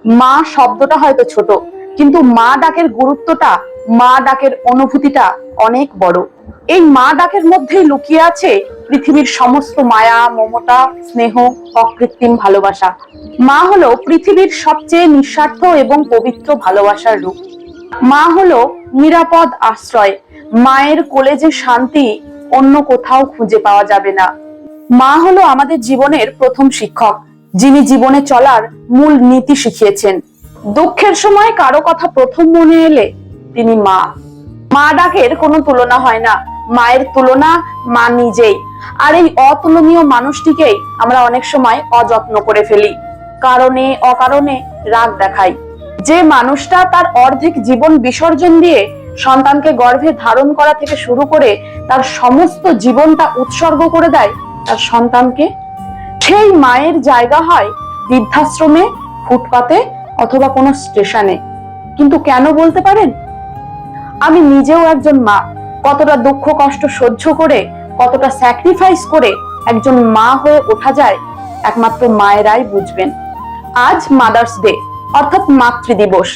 মা শব্দটা হয়তো ছোট, কিন্তু মা ডাকের গুরুত্বটা, মা ডাকের অনুভূতিটা অনেক বড়। এই মা ডাকের মধ্যেই লুকিয়ে আছে পৃথিবীর সমস্ত মায়া, মমতা, স্নেহ, অকৃত্রিম ভালোবাসা। মা হলো পৃথিবীর সবচেয়ে নিঃস্বার্থ এবং পবিত্র ভালোবাসার রূপ। মা হলো নিরাপদ আশ্রয়। মায়ের কোলে যে শান্তি অন্য কোথাও খুঁজে পাওয়া যাবে না। মা হলো আমাদের জীবনের প্রথম শিক্ষক, যিনি জীবনে চলার মূল নীতি শিখিয়েছেন। দুঃখের সময় কারো কথা প্রথম মনে এলে তিনি মা। মা ডাকের কোনো তুলনা হয় না, মায়ের তুলনা মা নিজেই। আর এই অতুলনীয় মানুষটিকেই আমরা অনেক সময় অযত্ন করে ফেলি, কারণে অকারণে রাগ দেখাই। যে মানুষটা তার অর্ধেক জীবন বিসর্জন দিয়ে সন্তানকে গর্ভে ধারণ করা থেকে শুরু করে তার সমস্ত জীবনটা উৎসর্গ করে দেয় তার সন্তানকে, সেই মায়ের জায়গা হয় বৃদ্ধাশ্রমে, ফুটপাতে অথবা কোনো স্টেশনে। কিন্তু কেন বলতে পারেন? আমি নিজেও একজন মা। কতটা দুঃখ কষ্ট সহ্য করে, কতটা স্যাক্রিফাইস করে একজন মা হয়ে ওঠা যায়, একমাত্র মায়েরাই বুঝবেন। আজ মাদার্স ডে, অর্থাৎ মাতৃ দিবস।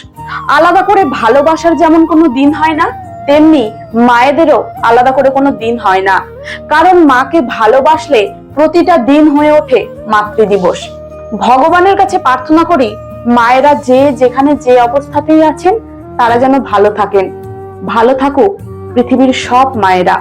আলাদা করে ভালোবাসার যেমন কোনো দিন হয় না, তেমনি মায়েদেরও আলাদা করে কোনো দিন হয় না। কারণ মাকে ভালোবাসলে প্রতিটা দিন হয়ে ওঠে মাতৃ দিবস। ভগবানের কাছে প্রার্থনা করি, মায়েরা যে যেখানে যে অবস্থাতেই আছেন তারা যেন ভালো থাকেন। ভালো থাকুক পৃথিবীর সব মায়েরা।